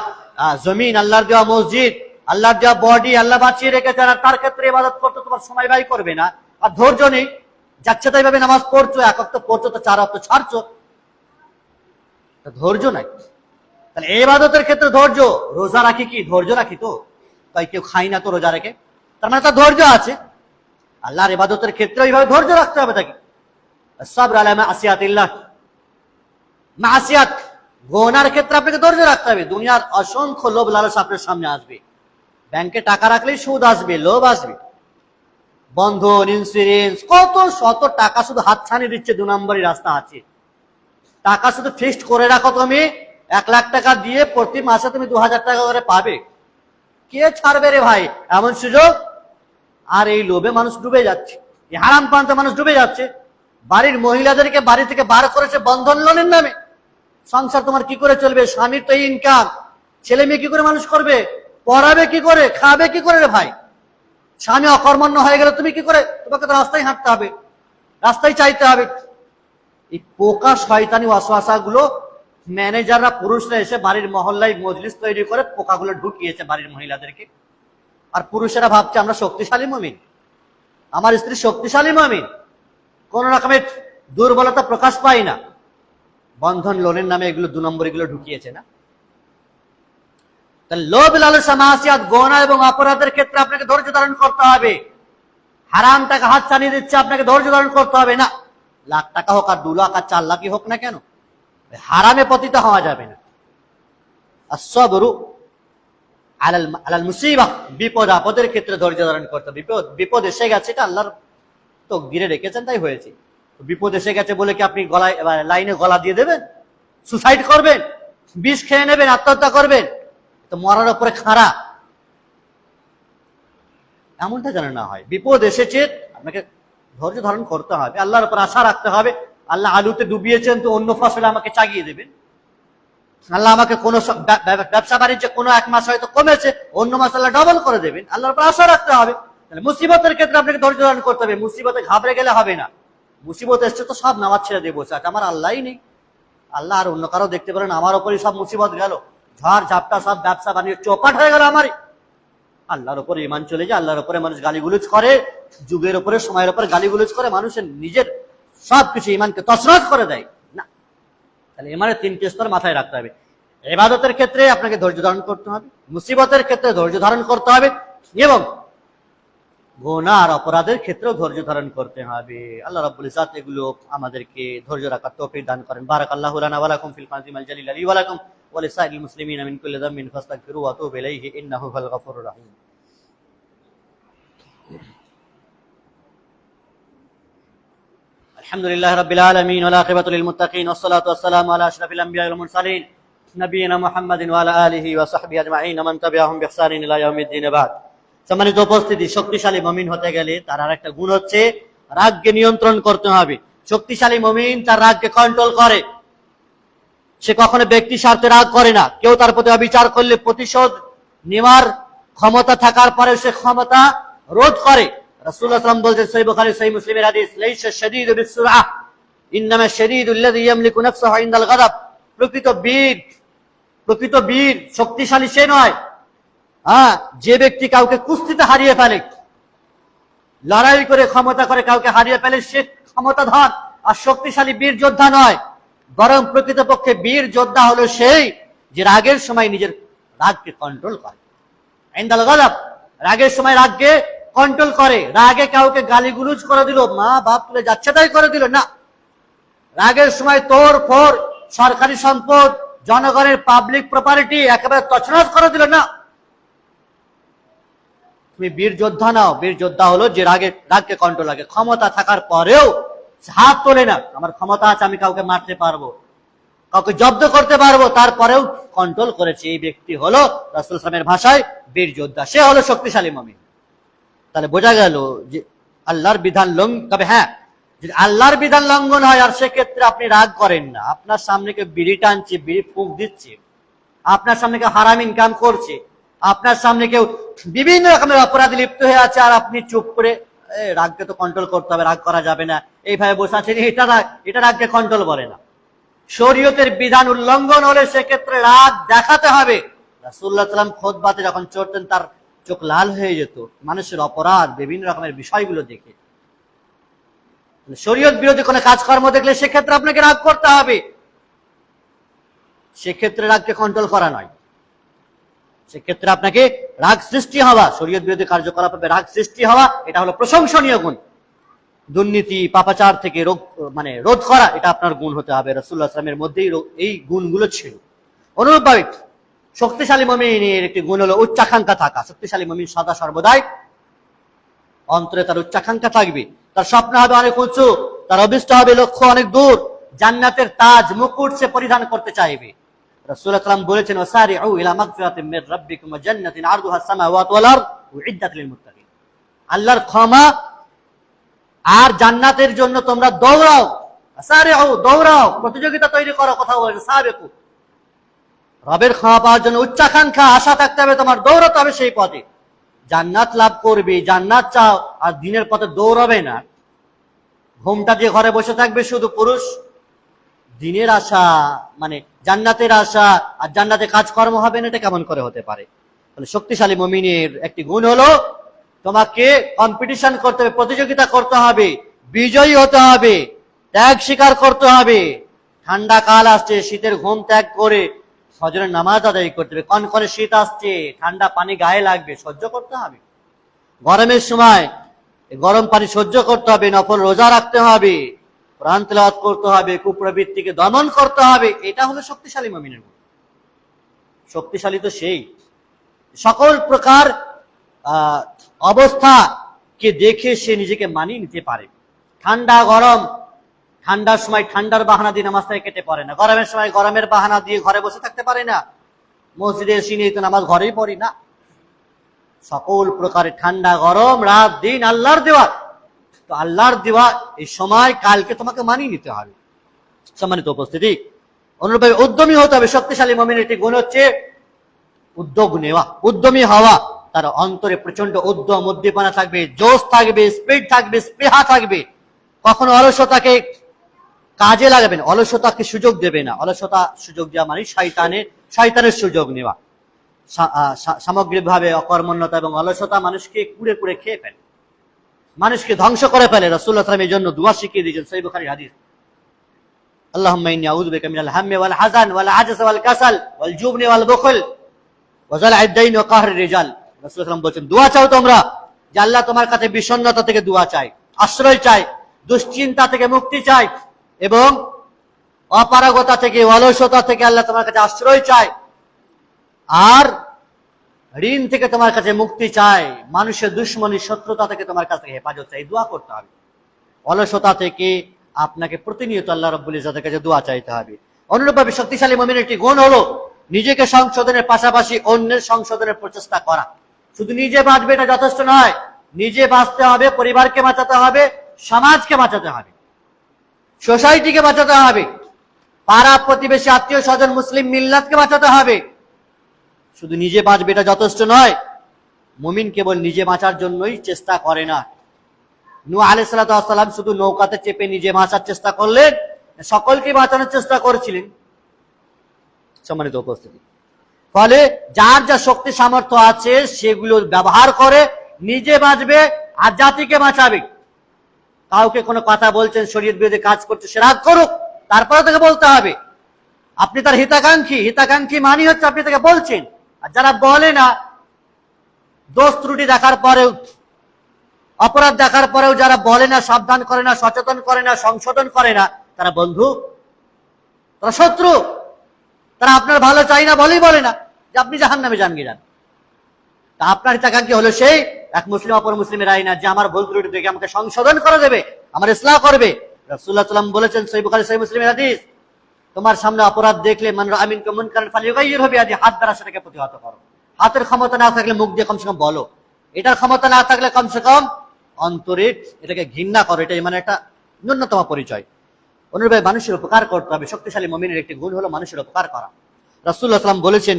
জমিন, আল্লাহর দেওয়া মসজিদ, আল্লাহর দেওয়া বডি আল্লাহ বাঁচিয়ে রেখেছেন, আর তার ক্ষেত্রে ইবাদত করতে তোমার সময় ব্যয় করবে না, আর ধৈর্য নেই, যাচ্ছে তাই ভাবে নামাজ পড়ছো, এক ওয়াক্ত পড়ছো তো 4 ওয়াক্ত ছাড়ছো, ধৈর্য নাই। তাহলে ইবাদতের ক্ষেত্রে ধৈর্য। রোজা রাখি কি ধৈর্য রাখি? তো তাই কেউ খাই না তো রোজা রেখে, তার মানে তার ধৈর্য আছে। আল্লাহর ইবাদতের ক্ষেত্রে এইভাবে ধৈর্য রাখতে হবে তাকে। সাবর আলা মাসিয়াতিল্লাহ, মাসিয়াত গুনার ক্ষেত্রে আপনাকে ধৈর্য রাখতে হবে। দুনিয়ার অসংখ্য লোভ লালস আপনার সামনে আসবে, ব্যাংকে টাকা রাখলেই সুদ আসবে, লোভ আসবে, বন্ধন, ইন্স্যুরেন্স, কত শত টাকা শুধু হাতছানি দিচ্ছে। 2 নম্বরই রাস্তা আছে। টাকা শুধু ফিক্সড করে রাখো, তুমি 1 লাখ টাকা দিয়ে প্রতি মাসে তুমি 2000 টাকা করে পাবে, কে ছাড়বে রে ভাই এমন সুযোগ? আর এই লোভে মানুষ ডুবে যাচ্ছে, এই হারাম পান্তে মানুষ ডুবে যাচ্ছে। বাড়ির মহিলাদেরকে বাড়ি থেকে বার করেছে বন্ধন লোনের নামে। সংসার তোমার কি করে চলবে? স্বামীর তো ইনকাম, ছেলে মেয়ে কি করে মানুষ করবে? পড়াবে কি করে? খাবে কি করে রে ভাই? স্বামী অকর্মণ্য হয়ে গেলে তুমি কি করে? তোমাকে তো রাস্তায় হাঁটতে হবে, রাস্তায় চাইতে হবে। এই পোকা শয়তানি ওয়াসওয়াসা গুলো ম্যানেজাররা, পুরুষরা এসে বাড়ির মহল্লায় মজলিস তৈরি করে পোকাগুলো ঢুকিয়েছে বাড়ির মহিলাদেরকে। আর পুরুষেরা ভাবছে আমরা শক্তিশালী মুমিন, আমার স্ত্রী শক্তিশালী মুমিন, কোন রকমের দুর্বলতা প্রকাশ পায় না। বন্ধন লোনের নামে এগুলো 2 নম্বর এগুলো ঢুকিয়েছে না। লোভ লালসা মাসিয়াত গুনাহ এবং অপরাধের ক্ষেত্রে আপনাকে ধৈর্য ধারণ করতে হবে। হারাম টাকা হাত ছানিয়ে দিচ্ছে, আপনাকে ধৈর্য ধারণ করতে হবে না। লাখ টাকা হোক আর 2 লাখ আর 4 লাখই হোক না কেন, হারামে পতিত হওয়া যাবে না। আস-সাবরু আলাল মুসিবা, বিপদ আপদের ক্ষেত্রে ধৈর্য ধারণ করতে হবে। বিপদ এসে গেছে, এটা আল্লাহর তাকদীরে রেখেছেন, তাই হয়েছে। বিপদ এসে গেছে বলে কি আপনি গলায় লাইনে গলা দিয়ে দেবেন, সুসাইড করবেন, বিষ খেয়ে নেবেন, আত্মহত্যা করবেন? তো মরার উপরে খাড়া, এমনটা যেন না হয়। বিপদ এসেছে, আপনাকে ধৈর্য ধারণ করতে হবে, আল্লাহর উপর আশা রাখতে হবে। আল্লাহ আলুতে ডুবিয়েছেন তো অন্য ফসলে আমাকে চাগিয়ে দেবেন। আল্লাহ আমাকে কোন ব্যবসা বাণিজ্যে কোনো 1 মাস হয়তো কমেছে, অন্য মাস আল্লাহ ডবল করে দেবেন, আল্লাহর উপর আশা রাখতে হবে। তাহলে মুসিবতের ক্ষেত্রে আপনাকে ধৈর্য ধারণ করতে হবে। মুসিবতে ঘাবড়ে গেলে হবে না। মুসিবত এসছে তো সব নামাজ ছেড়ে দিয়ে বসে আছে, আমার আল্লাহই নেই, আল্লাহ আর অন্য কারো দেখতে পারেন, আমার উপরই সব মুসিবত গেল, ঝড় ঝাপটা সব ব্যবসা বাণিজ্য চৌপাট হয়ে গেল আমারই। আল্লাহর উপরে ঈমান চলে যায়, আল্লাহর উপরে মানুষ গালিগুলোজ করে, যুগের উপরে সময়ের উপরে গালিগুলোজ করে, মানুষের নিজের সবকিছু ঈমানকে তছনছ করে দেয় না। তাহলে ঈমানের 3টি স্তর মাথায় রাখতে হবে। ইবাদতের ক্ষেত্রে আপনাকে ধৈর্য ধারণ করতে হবে, মুসিবতের ক্ষেত্রে ধৈর্য ধারণ করতে হবে, এবং গুনাহ আর অপরাধের ক্ষেত্রেও ধৈর্য ধারণ করতে হবে। আল্লাহ রাব্বুল ইজ্জাত এগুলো আমাদেরকে ধৈর্য রাখার তৌফিক দান করেন। বারাকাল্লাহু লানা ওয়া লাকুম ফিল কাযিমাল জালিল লি ওয়া লাকুম ওয়া লিসাইরিল মুসলিমিনা মিন কুল্লি যামবিন ফাস্তাগফিরু ওয়া তুবু ইলাইহি ইন্নাহু হুয়াল গফুরুর রাহিম। আলহামদুলিল্লাহি রাব্বিল আলামিন ওয়া আকিবাতুল লিল মুত্তাকিন ওয়াস সালাতু ওয়াস সালামু আলা আশরাফিল আমবিয়া ওয়াল মুরসালিন নবিয়িনা মুহাম্মাদিন ওয়া আলা আলিহি ওয়া সাহবিহি আজমাইন ওয়া মান তাবিআহুম বিইহসানিন ইলা ইয়াউমিদ্দিন বাদ। সম্মানিত উপস্থিতি, শক্তিশালী মুমিন হতে গেলে তার আরেকটা গুণ হচ্ছে রাগকে নিয়ন্ত্রণ করতে হবে। শক্তিশালী মুমিন তার রাগকে কন্ট্রোল করে। সে কখনো ব্যক্তি স্বার্থে রাগ করে না। কেউ তার প্রতি অবিচার করলে প্রতিশোধ নেওয়ার ক্ষমতা থাকার পরে সে ক্ষমতা রোধ করে। রাসূলুল্লাহ সাল্লাল্লাহু আলাইহি ওয়াসাল্লাম বলেছেন, সহিহ বুখারী সহিহ মুসলিমের হাদিস, লাইসা শাদীদু বিসসুরআহ ইন্নামা শাদীদু আল্লাযী ইয়ামলিকু নাফসাহু ইনদাল গাযাব। প্রকৃত বীর শক্তিশালী সে নয়, যে ব্যক্তি কাউকে কুস্তিতে হারিয়ে ফেলে, লড়াই করে ক্ষমতা করে কাউকে হারিয়ে ফেলে, সে ক্ষমতাধর আর শক্তিশালী বীর যোদ্ধা নয়। বরং প্রকৃতপক্ষে বীর যোদ্ধা হলো সেই যে রাগের সময় নিজের রাগকে কন্ট্রোল করে। ইনদাল গাযাব, রাগের সময় রাগকে কন্ট্রোল করে। রাগে কাউকে গালিগুলোজ করে দিল, মা বাপ তুলে যাচ্ছে তাই করে দিল না। রাগের সময় তোর ফোর সরকারি সম্পদ, জনগণের পাবলিক প্রপার্টি একেবারে তছনছ করে দিল না। তুমি বীর যোদ্ধা নাও। বীর যোদ্ধা হলো যে রাগকে কন্ট্রোল রাখে। ক্ষমতা থাকার পরেও হাত তোলে না। আমার ক্ষমতা আছে, আমি কাউকে মারতে পারবো, কাউকে জব্দ করতে পারবো, তারপরেও কন্ট্রোল করেছে। এই ব্যক্তি হলো রাসূলুল্লাহ সাল্লাল্লাহু আলাইহি ওয়াসাল্লামের ভাষায় বীর যোদ্ধা। সে হলো শক্তিশালী মুমিন। তাহলে বোঝা গেল যে আল্লাহর বিধান তবে যদি আল্লাহর বিধান লঙ্ঘন হয় আর সেক্ষেত্রে আপনি রাগ করেন না, আপনার সামনে কেউ বিড়ি টানছে, বিড়ি ফুঁক দিচ্ছে, আপনার সামনে কেউ হারাম ইনকাম করছে, আপনার সামনে কেউ বিভিন্ন রকমের অপরাধে লিপ্ত হয়ে আছে, আর আপনি চুপ করে রাগকে তো কন্ট্রোল করতে হবে, রাগ করা যাবে না, এইভাবে বসে আছেন, এটা রাগকে কন্ট্রোল বলে না। শরীয়তের বিধান উল্লঙ্ঘন হলে সেক্ষেত্রে রাগ দেখাতে হবে। রাসূলুল্লাহ সাল্লাল্লাহু আলাইহি ওয়াসাল্লাম খুতবাতে যখন চড়তেন তার চোখ লাল হয়ে যেত মানুষের অপরাধ বিভিন্ন রকমের বিষয়গুলো দেখে। শরীয়ত বিরোধী কোনো কাজকর্ম দেখলে সেক্ষেত্রে আপনাকে রাগ করতে হবে। সেক্ষেত্রে রাগকে কন্ট্রোল করা নয়, সেক্ষেত্রে আপনাকে রাগ সৃষ্টি হওয়া, শরীয়ত বিরোধী কার্যকলাপে রাগ সৃষ্টি হওয়া, এটা হলো প্রশংসনীয় গুণ। দুর্নীতি পাপাচার থেকে রোধ করা, এটা আপনার গুণ হতে হবে। রাসূলুল্লাহ সাল্লাল্লাহু আলাইহি ওয়াসাল্লামের মধ্যেই এই গুণগুলো ছিল। অনুরূপভাবে শক্তিশালী মুমিনের একটি গুণ হলো উচ্চাকাঙ্ক্ষা থাকা। শক্তিশালী মুমিন সদা সর্বদাই অন্তরে তার উচ্চাকাঙ্ক্ষা থাকবে, তার স্বপ্ন হবে অনেক উঁচু, তার অভিষ্ট হবে লক্ষ্য অনেক দূর, জান্নাতের তাজ মুকুট সে পরিধান করতে চাইবে। রাসূলুল্লাহ সাল্লাল্লাহু আলাইহি ওয়াসাল্লাম বলেছেন, ওয়াসারিউ ইলা মাগফিরাতিন মির রাব্বিকুম ওয়া জান্নাতিন আরদুহা আস-সামাওয়াতু ওয়াল আরদ উইদ্দাত লিল মুত্তাকিন। আল্লাহর ক্ষমা আর জান্নাতের জন্য তোমরা দৌড়াও। ওয়াসারিউ, দৌড়াও, প্রতিযোগিতা তৈরি করো। কোথাও বলেছে সাবিকু। রবের ক্ষমা পাওয়ার জন্য উচ্চাকাঙ্ক্ষা আশা থাকতে হবে, তোমার দৌড়াতে হবে সেই পথে। জান্নাত লাভ করবে, জান্নাত চাও আর দিনের পথে দৌড়াবে না, ঘুমটা দিয়ে ঘরে বসে থাকবে শুধু পুরুষ, দিনের আশা জান্নাতের আশা আর জান্নাতে কাজকর্ম হবে না, এটা কেমন করে হতে পারে? তাহলে শক্তিশালী মুমিনের একটি গুণ হলো তোমাকে কম্পিটিশন করতে হবে, প্রতিযোগিতা করতে হবে, বিজয়ী হতে হবে, ত্যাগ স্বীকার করতে হবে। ঠান্ডা কাল আসছে, শীতের ঘুম ত্যাগ করে ফজরের নামাজ আদায় করতে হবে। কনকনে শীত আসছে, ঠান্ডা পানি গায়ে লাগবে, সহ্য করতে হবে। গরমের সময় গরম পানি সহ্য করতে হবে, নফল রোজা রাখতে হবে, কোরআন তেলাওয়াত করতে হবে, কুপ্রবৃত্তিকে দমন করতে হবে। এটা হলো শক্তিশালী মুমিনের গুণ। শক্তিশালী তো সেই সকল প্রকার অবস্থাকে দেখে সে নিজেকে মানিয়ে নিতে পারে। ঠান্ডা গরম, ঠান্ডার সময় ঠান্ডার বাহানা দিয়ে নামাজ থেকে কেটে পড়ে না, গরমের সময় গরমের বাহানা দিয়ে ঘরে বসে থাকতে পারে না, মসজিদে এসে নিয়ে তো নামাজ ঘরেই পড়ি না। সকল প্রকারের ঠান্ডা গরম রাত দিন আল্লাহর দেওয়া, তো আল্লাহর দেওয়া এই সময় কালকে তোমাকে মানিয়ে নিতে হবে। সম্মানিত উপস্থিতি, অনুরূপভাবে উদ্যমী হতে হবে। শক্তিশালী মুমিনের একটি গুণ হচ্ছে উদ্যোগ নেওয়া, উদ্যমী হওয়া। তার অন্তরে প্রচন্ড উদ্যম উদ্দীপনা থাকবে, জোশ থাকবে, স্পিড থাকবে, স্পৃহা থাকবে। কখনো অলসতাকে কাজে লাগাবেন, অলসতাকে সুযোগ দেবে না। অলসতা সুযোগ দেওয়া মানে শয়তানের সুযোগ নেওয়া। সামগ্রিকভাবে অকর্মণ্যতা এবং অলসতা মানুষকে কুড়ে কুড়ে খেয়ে ফেলে, মানুষকে ধ্বংস করে ফেলে। রাসূলুল্লাহ সাল্লাল্লাহু আলাইহি ওয়াসাল্লাম এই জন্য দুআ শিখিয়ে দিয়েছেন, সহিহ বুখারীর হাদিস, আল্লাহুম্মা ইন্নী আউযু বিকা মিনাল হাম্মি ওয়াল হাযান ওয়াল আজজ ওয়াল কাসাল ওয়াল জুবনি ওয়াল বুখল ওয়া যালআদ দাইন ওয়া কাহরির রিজাল। রাসূলুল্লাহ সাল্লাল্লাহু আলাইহি ওয়াসাল্লাম বলেছেন, দোয়া চাও তোমরা যে আল্লাহ তোমার কাছে বিষণ্ণতা থেকে দোয়া চাই, আশ্রয় চাই, দুশ্চিন্তা থেকে মুক্তি চাই এবং অপারগতা থেকে, অলসতা থেকে আল্লাহ তোমার কাছে আশ্রয় চায়, আর ঋণ থেকে তোমার কাছে মুক্তি চায়, মানুষের দুশ্মনী শত্রুতা থেকে তোমার কাছে হেফাজত চাই। দোয়া করতে হবে অলসতা থেকে আপনাকে প্রতিনিয়ত আল্লাহ রাব্বুল ইজ্জতের কাছে দোয়া চাইতে হবে। অনুরূপভাবে শক্তিশালী মুমিনের একটি গুণ হলো নিজেকে সংশোধনের পাশাপাশি অন্যের সংশোধনের প্রচেষ্টা করা। শুধু নিজে বাঁচবে এটা যথেষ্ট নয়, নিজে বাঁচতে হবে, পরিবারকে বাঁচাতে হবে, সমাজকে বাঁচাতে হবে, সোসাইটিকে বাঁচাতে হবে, পাড়া প্রতিবেশী আত্মীয় স্বজন মুসলিম মিল্লাতকে বাঁচাতে হবে। শুধু নিজে বাঁচবে এটা যথেষ্ট নয়। মুমিন কেবল নিজে বাঁচার জন্যই চেষ্টা করে না। নূহ আলাইহিস সালাতু ওয়াস সালাম শুধু নৌকাতে চেপে নিজে বাঁচার চেষ্টা করলেন, সকলকে বাঁচানোর চেষ্টা করেছিলেন। সম্মানিত উপস্থিতি, ফলে যার যা শক্তি সামর্থ্য আছে সেগুলো ব্যবহার করে নিজে বাঁচবে আর জাতিকে বাঁচাবে। কাউকে কোনো কথা বলছেন, শরীয়ত বিরোধী কাজ করছে, সে রাগ করুক, তারপরে তাকে বলতে হবে। আপনি তার হিতাকাঙ্ক্ষী মানি হচ্ছে আপনি তাকে বলছেন। আর যারা বলে না, দোষ ত্রুটি দেখার পরেও, অপরাধ দেখার পরেও যারা বলে না, সাবধান করে না, সচেতন করে না, সংশোধন করে না, তারা বন্ধু, তারা শত্রু, তারা আপনার ভালো চাই না বলেই বলে না যে আপনি জাহান্নামে যান গিয়ে যান। তা আপনার হিতাকাঙ্ক্ষী হলো সেই এক মুসলিম অপর মুসলিমের আইনা যে আমার ভুল ত্রুটি থেকে আমাকে সংশোধন করে দেবে, আমার ইসলাহ করবে। রাসূলুল্লাহ সাল্লাল্লাহু আলাইহি ওয়াসাল্লাম বলেছেন, সহিহ বুখারী সহিহ মুসলিমের হাদিস, তোমার সামনে অপরাধ দেখলে মান রাআ মিনকুম মুনকারান ফালিয়ুগাইয়িরহু বিয়াদি, হাত দ্বারা সেটাকে প্রতিহত করো। হাতের ক্ষমতা না থাকলে মুখ দিয়ে কমসে কম বলো, এটার ক্ষমতা না থাকলে কমসে কম অন্তরে এটাকে ঘৃণা করো। এটাই মানে একটা ন্যূনতম পরিচয়। অনুরূপে মানুষের উপকার করতে হবে। শক্তিশালী মুমিনের একটি গুণ হলো মানুষের উপকার করা। রাসূলুল্লাহ সাল্লাল্লাহু আলাইহি ওয়াসাল্লাম বলেছেন,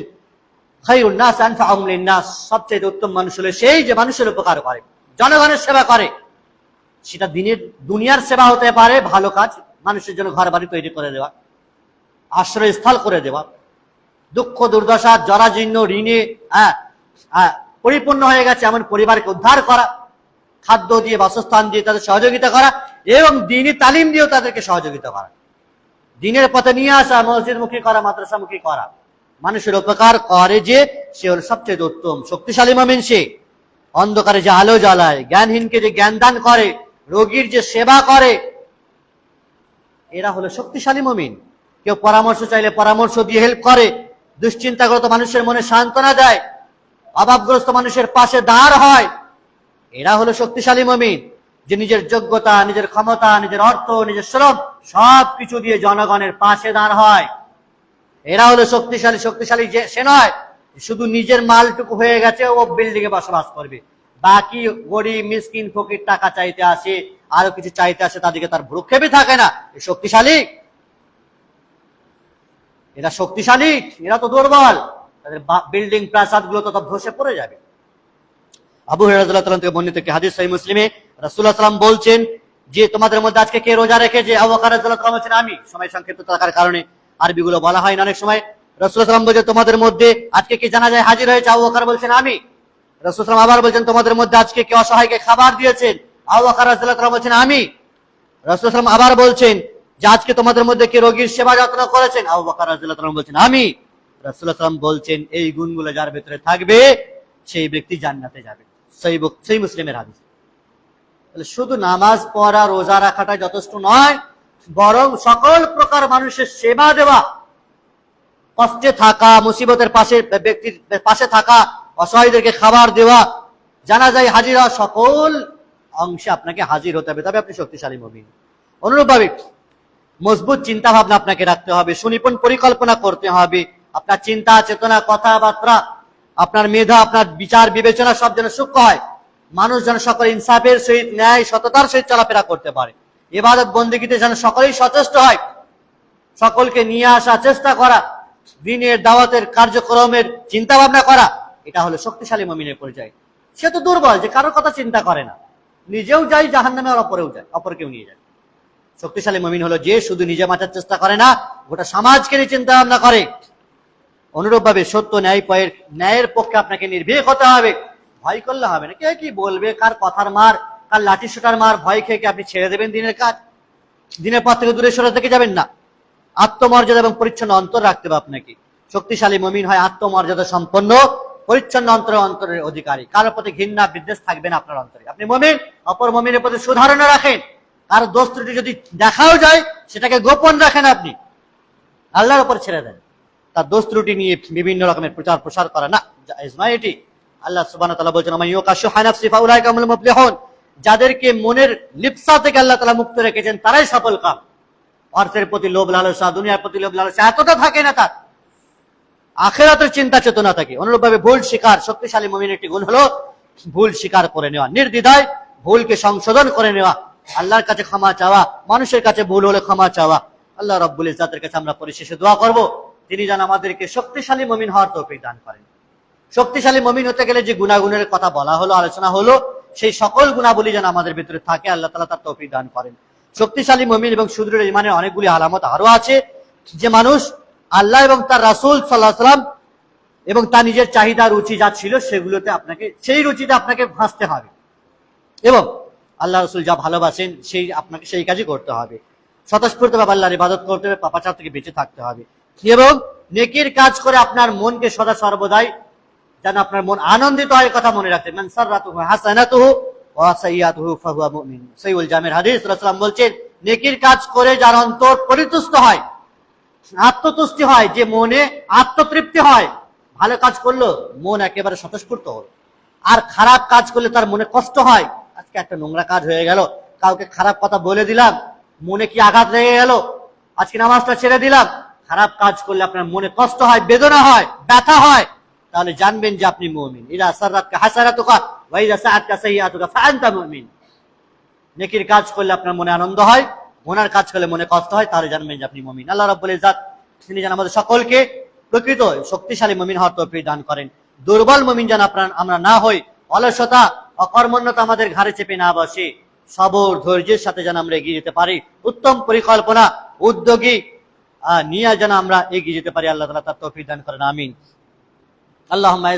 খায়রুন নাস আনফাউহুম লিন-নাস, সবচেয়ে উত্তম মানুষ হলো সেই যে মানুষের উপকার করে, জনগণের সেবা করে। সেটা দুনিয়ার সেবা হতে পারে, ভালো কাজ, মানুষের জন্য ঘর বাড়ি তৈরি করে দেওয়া, আশ্রয়স্থল করে দেওয়া, দুঃখ দুর্দশা জরাজীর্ণ ঋণে পরিপূর্ণ হয়ে গেছে এমন পরিবারকে উদ্ধার করা, খাদ্য দিয়ে বাসস্থান দিয়ে তাদের সহযোগিতা করা এবং দ্বীনি তালিম দিয়েও তাদেরকে সহযোগিতা করা, দ্বীনের পথে নিয়ে আসা, মসজিদমুখী করা, মাদ্রাসামুখী করা। মানুষের উপকার করে যে সে হল সবচেয়ে উত্তম শক্তিশালী মুমিন। সে অন্ধকারে যে আলো জ্বালায়, জ্ঞানহীনকে যে জ্ঞান দান করে, রোগীর যে সেবা করে, এরা হলো শক্তিশালী মুমিন। কেউ পরামর্শ চাইলে পরামর্শ দিয়ে হেল্প করে, দুশ্চিন্তাগ্রস্ত মানুষের মনে সান্ত্বনা দেয়, অভাবগ্রস্ত মানুষের পাশে দাঁড় হয়। এরা হলো শক্তিশালী মুমিন, যে নিজের যোগ্যতা, নিজের ক্ষমতা, নিজের অর্থ, নিজের শ্রম সবকিছু দিয়ে জনগণের পাশে দাঁড় হয়। এরা হলো শক্তিশালী। শক্তিশালী যে সে নয় শুধু নিজের মালটুকু হয়ে গেছে ও বিল্ডিং এ বসবাস করবে, বাকি গরিব মিসকিন ফকির টাকা চাইতে আসে, আরো কিছু চাইতে আসে, তাদেরকে তার ভ্রুক্ষেপই থাকে না। শক্তিশালী এরা শক্তিশালী, এরা তো দুর্বল, তাদের বিল্ডিং প্রাসাদ গুলো তো ধসে পড়ে যাবে। আবু হুরায়রা রাদিয়াল্লাহু তাআলা থেকে বর্ণিত একটি হাদিস সহিহ মুসলিমে রাসূলুল্লাহ সাল্লাল্লাহু আলাইহি ওয়াসাল্লাম বলছেন যে তোমাদের মধ্যে আজকে কে রোজা রেখেছে? আবু বকর রাদিয়াল্লাহু তাআলা বলেছেন আমি। সময় সংক্ষিপ্ত থাকার কারণে আরবিগুলো বলা হয় না অনেক সময়। রাসূলুল্লাহ সাল্লাল্লাহু আলাইহি ওয়াসাল্লাম বলেছেন তোমাদের মধ্যে আজকে কে জানাজায় হাজির হয়েছে? আবু বকর বলছেন আমি। রাসূলুল্লাহ সাল্লাল্লাহু আলাইহি ওয়াসাল্লাম আবার বলেছেন তোমাদের মধ্যে আজকে কে অসহায়কে খাবার দিয়েছেন? আবু বকর রাদিয়াল্লাহু তাআলা বলছেন আমি। রাসূলুল্লাহ সাল্লাল্লাহু আলাইহি ওয়াসাল্লাম আবার বলছেন যে আজকে তোমাদের মধ্যে কে রোগীর সেবা যত্ন করেছেন? আবু বকর রাদিয়াল্লাহু তাআলা বলছেন আমি। রাসূলুল্লাহ সাল্লাল্লাহু আলাইহি ওয়াসাল্লাম বলছেন এই গুণগুলো যার ভিতরে থাকবে সেই ব্যক্তি জান্নাতে যাবে। সহিহ মুসলিমের হাদিস। তাহলে শুধু নামাজ পড়া, রোজা রাখাটা যথেষ্ট নয়, বরং সকল প্রকার মানুষের সেবা দেওয়া, কষ্টে থাকা, মুসিবতের পাশে ব্যক্তির পাশে থাকা, অসহায়দেরকে খাবার দেওয়া, জানাজায় হাজির হওয়া, সকল অংশে আপনাকে হাজির হতে হবে, তবে আপনি শক্তিশালী মুমিন। অনুরূপভাবে মজবুত চিন্তা ভাবনা আপনাকে রাখতে হবে, সুনিপুণ পরিকল্পনা করতে হবে। আপনার চিন্তা চেতনা, কথাবার্তা, আপনার মেধা, আপনার বিচার বিবেচনা সব যেন সূক্ষ্ম হয়। মানুষ যেন সকল ইনসাফের সহিত, ন্যায় সততার সহিত চলাফেরা করতে পারে। ইবাদত বন্দেগীতে যেন সকলেই সচেষ্ট হয়, সকলকে নিয়ে আসা চেষ্টা করা, দ্বীনের দাওয়াতের কার্যক্রমের চিন্তা ভাবনা করা, এটা হলো শক্তিশালী মুমিনের পরিচয়। সে তো দুর্বল যে কারোর কথা চিন্তা করে না, নিজেও যায় জাহান্নামে আর অপরেও যায়, অপরকেও নিয়ে যায়। শক্তিশালী মুমিন হলো যে শুধু নিজে বাঁচার চেষ্টা করে না, গোটা সমাজকে নিয়ে চিন্তা ভাবনা করে। অনুরূপভাবে সত্য ন্যায়ের পক্ষে আপনাকে নির্ভীক হতে হবে, ভয় করলে হবে না। কে কি বলবে, কার কথার মার, কার লাঠি সোটার মার ভয় খেয়ে আপনি ছেড়ে দেবেন দিনের কাজ, দিনের পথ থেকে দূরে সরে থেকে যাবেন না। আত্মমর্যাদা এবং পরিচ্ছন্ন অন্তর রাখতে হবে আপনাকে। শক্তিশালী মুমিন হয় আত্মমর্যাদা সম্পন্ন, পরিচ্ছন্ন অন্তরের অধিকারী। কারোর প্রতি ঘৃণা বিদ্বেষ থাকবে না আপনার অন্তরে। আপনি মুমিন, অপর মুমিনের প্রতি সুধারণা রাখেন। কারো দোষ ত্রুটি যদি দেখাও যায় সেটাকে গোপন রাখেন, আপনি আল্লাহর উপর ছেড়ে দেন। তার দোষ ত্রুটি নিয়ে বিভিন্ন রকমের প্রচার প্রসার করা না, জায়েজ নয় এটি। আল্লাহ সুবহানাহু ওয়া তাআলা বলেছেন, "আম্মা ইউকাশু হানাফসি ফাউলাইকা হুমুল মুফলিহুন", যাদেরকে মনের লিপ্সা থেকে আল্লাহ তাআলা মুক্ত রেখেছেন তারাই সফল কাম। অর্থের প্রতি লোভ লালসা, দুনিয়ার প্রতি লোভ লালসা এতটা থাকে না তার, আখিরাতের চিন্তা চেতনা থাকে। অনুরূপভাবে ভুল স্বীকার, শক্তিশালী মুমিনের একটি গুণ হলো ভুল স্বীকার করে নেওয়া, নির্দ্বিধায় ভুলকে সংশোধন করে নেওয়া, আল্লাহর কাছে ক্ষমা চাওয়া, মানুষের কাছে ভুল হলে ক্ষমা চাওয়া। আল্লাহ রাব্বুল ইজ্জাতের কাছে আমরা পরিশেষে দোয়া করব, তিনি যেন আমাদেরকে শক্তিশালী মুমিন হওয়ার তৌফিক দান করেন। শক্তিশালী মুমিন হতে গেলে যে গুণাগুণের কথা বলা হলো, আলোচনা হলো, সেই সকল গুণাবলী যেন আমাদের ভিতরে থাকে, আল্লাহ তাআলা তার তৌফিক দান করেন। শক্তিশালী মুমিন এবং সুদৃঢ় ঈমানের অনেকগুলি আলামত আরো আছে, যে মানুষ আল্লাহ এবং তার রাসূল সাল্লাল্লাহু আলাইহি ওয়াসাল্লাম এবং তার নিজের চাহিদা রুচি যা ছিল সেগুলোতে আপনাকে, সেই রুচিতে আপনাকে ভাসতে হবে, এবং আল্লাহ রাসূল যা ভালোবাসেন আপনাকে সেই কাজই করতে হবে। স্বতঃস্ফূর্তভাবে আল্লাহর ইবাদত করতে হবে, পাপাচার থেকে বেঁচে থাকতে হবে, এবং নেকির কাজ করে আপনার মনকে সদা সর্বদাই যেন আপনার মন আনন্দিত হয়, কথা মনে রাখতে। মান সাররাতুহু হাসানাতুহু ওয়া সাইয়্যাতুহু ফাহুয়া মুমিন। সহিহুল জামির হাদিস, রাসূলুল্লাহ সাল্লাল্লাহু আলাইহি ওয়াসাল্লাম বলছেন, নেকির কাজ করে যার অন্তর পরিতুষ্ট হয়, আত্মতুষ্টি হয়, যে মনে আত্মতৃপ্তি হয়, ভালো কাজ করলো মন একেবারে স্বতঃস্ফূর্ত হল। আর খারাপ কাজ করলে তার মনে কষ্ট হয়, আজকে একটা নোংরা কাজ হয়ে গেল, কাউকে খারাপ কথা বলে দিলাম, মনে কি আঘাত লেগে গেল, আজকে নামাজটা ছেড়ে দিলাম। খারাপ কাজ করলে আপনার মনে কষ্ট হয়, বেদনা হয়, ব্যথা হয়, তাহলে জানবেন যে আপনি মুমিন। ইযা সাররাতকা হাসানাতুকা ওয়া ইযা সাআতকা সাইয়্যাতুকা ফাআনতা মুমিন। নেকির কাজ করলে আপনার মনে আনন্দ হয়, গুনার কাজ করলে মনে কষ্ট হয়, তাহলে জানবেন যে আপনি মুমিন। আল্লাহ রাব্বুল ইজ্জাত তিনি যেন আমাদের সকলকে প্রকৃত শক্তিশালী মুমিন হওয়ার তৌফিক দান করেন। দুর্বল মুমিন যেন আমরা না হই, অলসতা অকর্মণ্যতা আমাদের ঘাড়ে চেপে না বসে, সবর ধৈর্যের সাথে যেন আমরা এগিয়ে যেতে পারি, উত্তম পরিকল্পনা উদ্যোগী নিয়ে যেন আমরা এগিয়ে যেতে পারি। আল্লাহ তাআলা তার তৌফিক দান করেন, আমিন। আল্লাহুম্মা